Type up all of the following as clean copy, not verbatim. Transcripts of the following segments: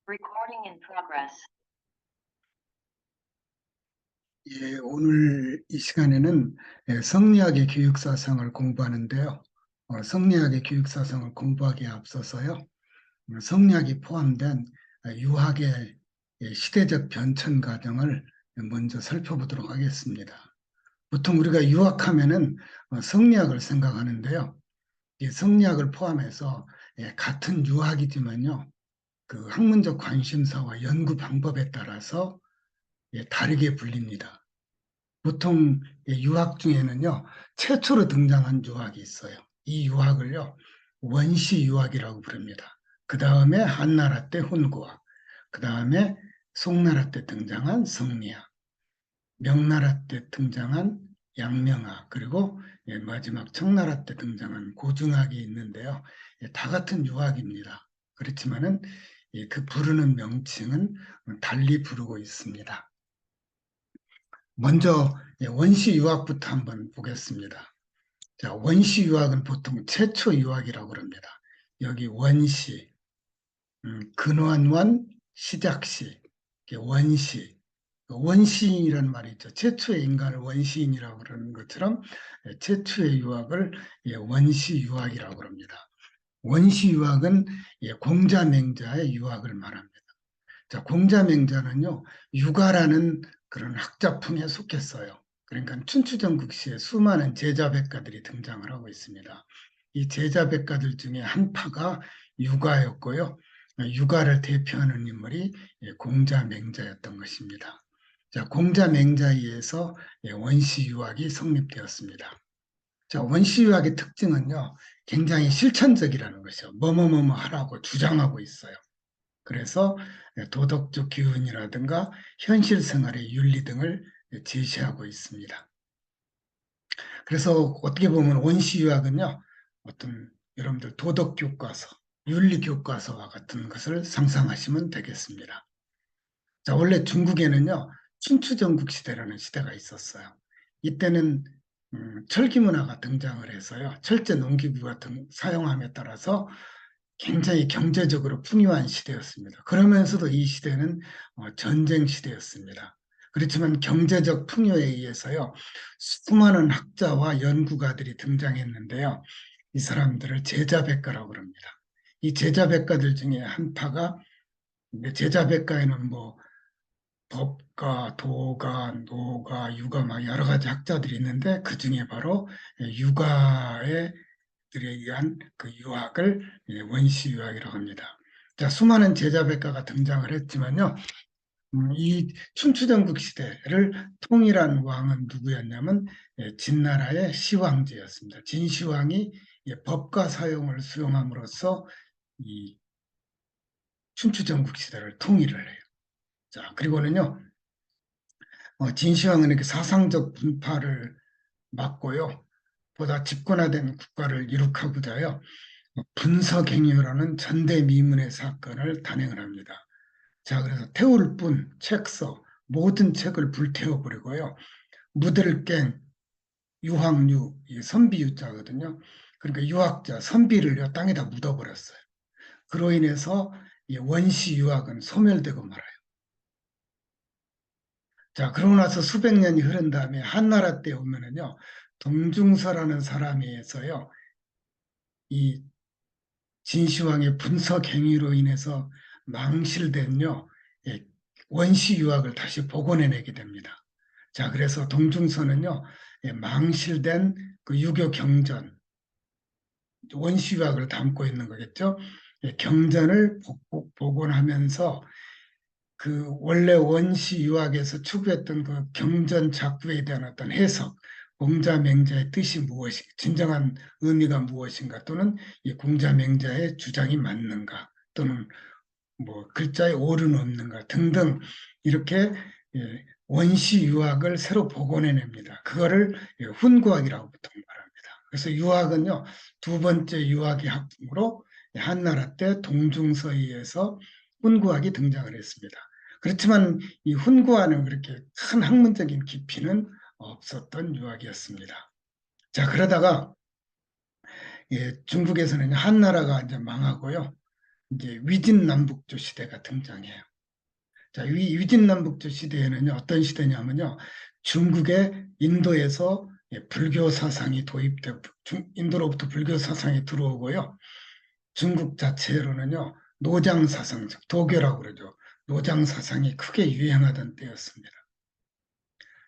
Recording in progress. 예, 오늘 이 시간에는 성리학의 교육사상을 공부하는데요. 성리학의 교육사상을 공부하기에 앞서서요. 성리학이 포함된 유학의 시대적 변천 과정을 먼저 살펴보도록 하겠습니다. 보통 우리가 유학하면은 성리학을 생각하는데요. 이 성리학을 포함해서 같은 유학이지만요. 그 학문적 관심사와 연구 방법에 따라서 다르게 불립니다. 보통 유학 중에는요, 최초로 등장한 유학이 있어요. 이 유학을요, 원시 유학이라고 부릅니다. 그 다음에 한나라 때 훈구학, 그 다음에 송나라 때 등장한 성리학, 명나라 때 등장한 양명학, 그리고 마지막 청나라 때 등장한 고증학이 있는데요. 다 같은 유학입니다. 그렇지만은 그 부르는 명칭은 달리 부르고 있습니다. 먼저 원시 유학부터 한번 보겠습니다. 자, 원시 유학은 보통 최초 유학이라고 합니다. 여기 원시, 근원원, 시작시, 원시. 원시인이라는 말이 있죠. 최초의 인간을 원시인이라고 그러는 것처럼 최초의 유학을 원시 유학이라고 합니다. 원시 유학은 공자맹자의 유학을 말합니다. 자, 공자맹자는요, 육아라는 그런 학자풍에 속했어요. 그러니까 춘추전국시에 수많은 제자백가들이 등장을 하고 있습니다. 이 제자백가들 중에 한 파가 육아였고요. 육아를 대표하는 인물이 공자맹자였던 것입니다. 자, 공자맹자에 의해서 원시유학이 성립되었습니다. 자, 원시유학의 특징은요, 굉장히 실천적이라는 것이요. 뭐뭐뭐뭐 하라고 주장하고 있어요. 그래서 도덕적 기준이라든가 현실 생활의 윤리 등을 제시하고 있습니다. 그래서 어떻게 보면 원시유학은요, 어떤 여러분들 도덕 교과서, 윤리 교과서와 같은 것을 상상하시면 되겠습니다. 자, 원래 중국에는요, 춘추전국 시대라는 시대가 있었어요. 이때는 철기 문화가 등장을 해서요, 철제 농기구가 사용함에 따라서 굉장히 경제적으로 풍요한 시대였습니다. 그러면서도 이 시대는 전쟁 시대였습니다. 그렇지만 경제적 풍요에 의해서요, 수많은 학자와 연구가들이 등장했는데요. 이 사람들을 제자백가라고 합니다. 이 제자백가들 중에 한 파가, 제자백가에는 뭐 법가, 도가, 노가, 유가 막 여러 가지 학자들이 있는데 그 중에 바로 유가의 들에 의한 그 유학을 원시 유학이라고 합니다. 자, 수많은 제자백가가 등장을 했지만요. 이 춘추전국 시대를 통일한 왕은 누구였냐면 진나라의 시황제였습니다. 진시황이 법과 사용을 수용함으로써 이 춘추전국 시대를 통일을 해요. 자, 그리고는요. 진시황은 이렇게 사상적 분파를 막고요. 보다 집권화된 국가를 이룩하고자요. 분서갱유라는 전대미문의 사건을 단행을 합니다. 자, 그래서 태울 뿐, 책서, 모든 책을 불태워버리고요. 묻을 갱, 유학유, 선비유자거든요. 그러니까 유학자, 선비를 땅에다 묻어버렸어요. 그로 인해서 원시 유학은 소멸되고 말아요. 자, 그러고 나서 수백 년이 흐른 다음에 한나라 때 오면은요, 동중서라는 사람에 의해서요, 이 진시황의 분서갱유로 인해서 망실된요, 원시 유학을 다시 복원해내게 됩니다. 자, 그래서 동중서는요, 망실된 그 유교 경전, 원시 유학을 담고 있는 거겠죠. 경전을 복원하면서 그 원래 원시 유학에서 추구했던 그 경전 작부에 대한 어떤 해석, 공자맹자의 뜻이 무엇이, 진정한 의미가 무엇인가, 또는 이 공자맹자의 주장이 맞는가, 또는 뭐 글자에 옳은 없는가 등등 이렇게 원시 유학을 새로 복원해냅니다. 그거를 훈구학이라고 보통 말합니다. 그래서 유학은요, 두 번째 유학의 학풍으로 한나라 때 동중서에 의해서 훈구학이 등장을 했습니다. 그렇지만 이 훈구학은 그렇게 큰 학문적인 깊이는 없었던 유학이었습니다. 자, 그러다가 중국에서는 한나라가 이제 망하고요. 이제 위진남북조 시대가 등장해요. 자, 위진남북조 시대에는요, 어떤 시대냐면요, 중국의 인도에서 불교 사상이 도입되고, 인도로부터 불교 사상이 들어오고요, 중국 자체로는요, 노장 사상, 즉 도교라고 그러죠. 노장 사상이 크게 유행하던 때였습니다.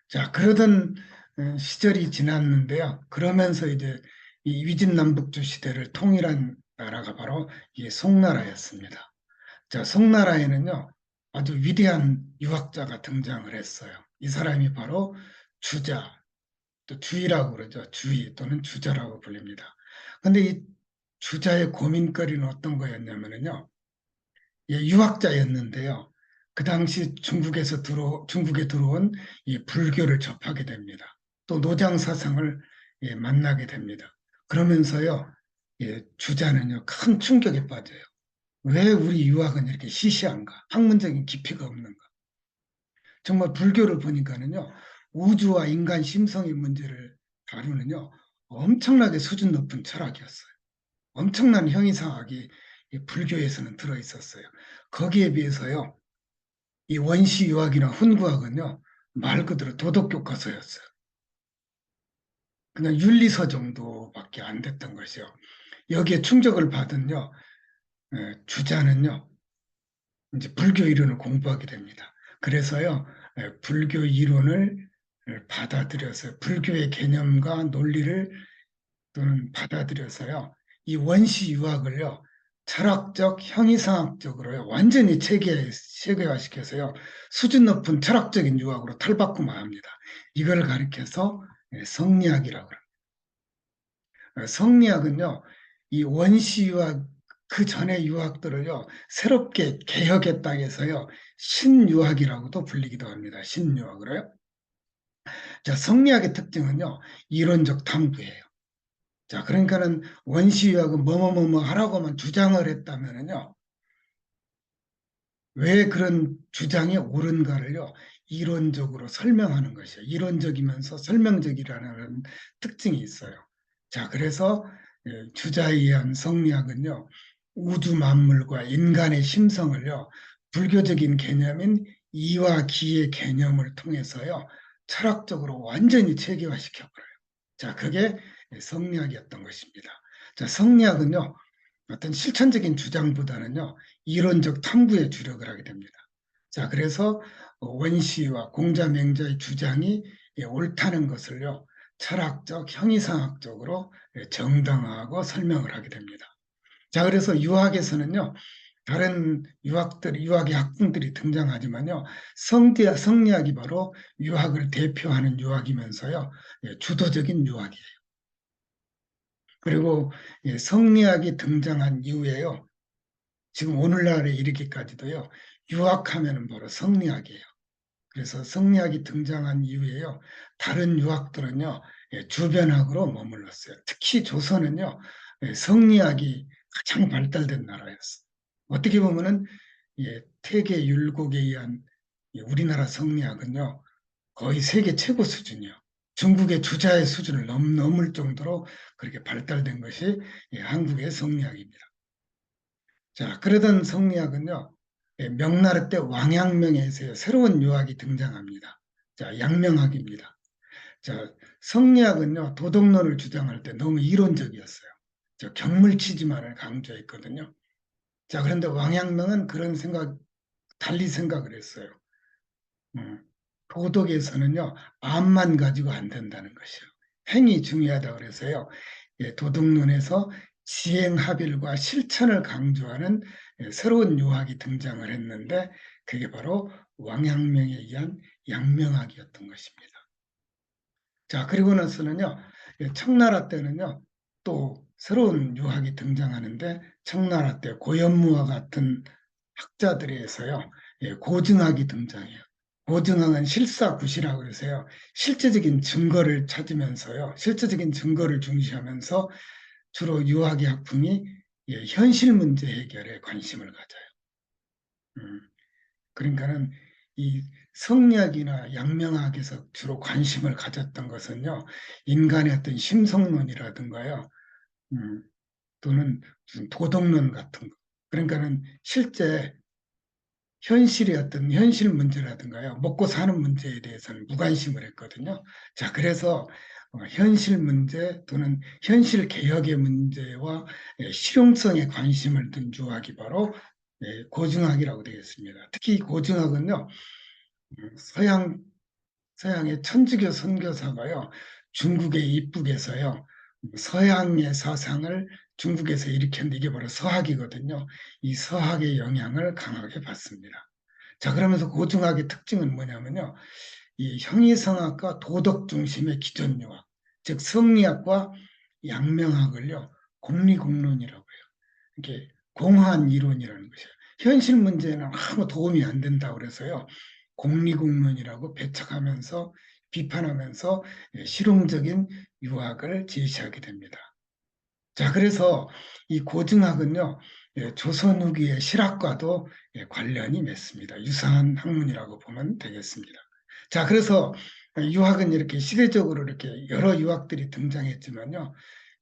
자, 그러던 시절이 지났는데요. 그러면서 이제 이 위진남북조 시대를 통일한 나라가 바로 이 송나라였습니다. 자, 송나라에는요, 아주 위대한 유학자가 등장을 했어요. 이 사람이 바로 주자, 또 주의라고 그러죠. 주의 또는 주자라고 불립니다. 근데 이 주자의 고민거리는 어떤 거였냐면요. 예, 유학자였는데요. 그 당시 중국에 들어온 이 불교를 접하게 됩니다. 또 노장 사상을 예, 만나게 됩니다. 그러면서요, 예, 주자는요, 큰 충격에 빠져요. 왜 우리 유학은 이렇게 시시한가? 학문적인 깊이가 없는가? 정말 불교를 보니까는요, 우주와 인간 심성의 문제를 다루는요, 엄청나게 수준 높은 철학이었어요. 엄청난 형이상학이 이 불교에서는 들어 있었어요. 거기에 비해서요, 이 원시 유학이나 훈구학은요, 말 그대로 도덕 교과서였어요. 그냥 윤리서 정도밖에 안 됐던 것이요. 여기에 충격을 받은요, 주자는요, 이제 불교 이론을 공부하게 됩니다. 그래서요, 불교 이론을 받아들여서 불교의 개념과 논리를 또는 받아들여서요, 이 원시 유학을요, 철학적, 형이상학적으로요, 완전히 체계화시켜서요, 수준 높은 철학적인 유학으로 탈바꿈합니다. 이걸 가리켜서 성리학이라고 합니다. 성리학은요, 이 원시 유학, 그 전의 유학들을요, 새롭게 개혁했다 해서요, 신유학이라고도 불리기도 합니다. 신유학으로요. 자, 성리학의 특징은요, 이론적 탐구예요. 자, 그러니까는 원시유학은 뭐뭐뭐뭐 하라고만 주장을 했다면은요, 왜 그런 주장이 옳은가를요, 이론적으로 설명하는 것이에요. 이론적이면서 설명적이라는 특징이 있어요. 자, 그래서 주자에 의한 성리학은요, 우주 만물과 인간의 심성을요, 불교적인 개념인 이와 기의 개념을 통해서요, 철학적으로 완전히 체계화시켜버려요. 자, 그게 성리학이었던 것입니다. 자, 성리학은요, 어떤 실천적인 주장보다는요, 이론적 탐구에 주력을 하게 됩니다. 자, 그래서 원시와 공자맹자의 주장이 옳다는 것을요, 철학적, 형이상학적으로 정당화하고 설명을 하게 됩니다. 자, 그래서 유학에서는요, 다른 유학의 학풍들이 등장하지만요, 성리학이 바로 유학을 대표하는 유학이면서요, 주도적인 유학이에요. 그리고 성리학이 등장한 이후에요, 지금 오늘날에 이르기까지도요, 유학하면은 바로 성리학이에요. 그래서 성리학이 등장한 이후에요, 다른 유학들은요, 주변학으로 머물렀어요. 특히 조선은요, 성리학이 가장 발달된 나라였어요. 어떻게 보면은 태계 율곡에 의한 우리나라 성리학은요, 거의 세계 최고 수준이요. 중국의 주자의 수준을 넘을 정도로 그렇게 발달된 것이 한국의 성리학입니다. 자, 그러던 성리학은요, 명나라 때 왕양명에서 새로운 유학이 등장합니다. 자, 양명학입니다. 자, 성리학은요, 도덕론을 주장할 때 너무 이론적이었어요. 저 경물치지만을 강조했거든요. 자, 그런데 왕양명은 달리 생각을 했어요. 도덕에서는요, 암만 가지고 안 된다는 것이요. 행이 중요하다 그래서요, 도덕론에서 지행합일과 실천을 강조하는 새로운 유학이 등장을 했는데, 그게 바로 왕양명에 의한 양명학이었던 것입니다. 자, 그리고 나서는요, 청나라 때는요, 또 새로운 유학이 등장하는데, 청나라 때 고현무와 같은 학자들에서요, 고증학이 등장해요. 고증학은 실사구시라고 해서요, 실제적인 증거를 찾으면서요, 실제적인 증거를 중시하면서 주로 유학의 학풍이 현실 문제 해결에 관심을 가져요. 그러니까는 이 성리학이나 양명학에서 주로 관심을 가졌던 것은요, 인간의 어떤 심성론이라든가요, 또는 무슨 도덕론 같은 거. 그러니까는 실제 현실의 어떤 현실 문제라든가요, 먹고 사는 문제에 대해서는 무관심을 했거든요. 자, 그래서 현실 문제 또는 현실 개혁의 문제와 실용성에 관심을 둔 유학이 바로 고증학이라고 되겠습니다. 특히 이 고증학은요, 서양 서양의 천주교 선교사가요, 중국에 입국해서요, 서양의 사상을 중국에서 일으켰는데 이게 바로 서학이거든요. 이 서학의 영향을 강하게 받습니다. 자, 그러면서 고증학의 특징은 뭐냐면요, 이 형이성학과 도덕 중심의 기존 유학, 즉 성리학과 양명학을요, 공리공론이라고 해요. 이게 공한 이론이라는 것이에요. 현실 문제는 아무 도움이 안 된다 그래서요. 공리공론이라고 배척하면서 비판하면서 실용적인 유학을 제시하게 됩니다. 자, 그래서 이 고증학은요, 조선 후기의 실학과도 관련이 맺습니다. 유사한 학문이라고 보면 되겠습니다. 자, 그래서 유학은 이렇게 시대적으로 이렇게 여러 유학들이 등장했지만요,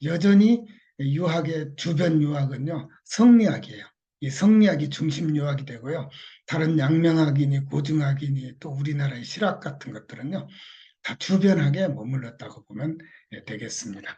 여전히 유학의 주변 유학은요, 성리학이에요. 이 성리학이 중심 유학이 되고요, 다른 양명학이니 고증학이니 또 우리나라의 실학 같은 것들은요, 다 주변학에 머물렀다고 보면 되겠습니다.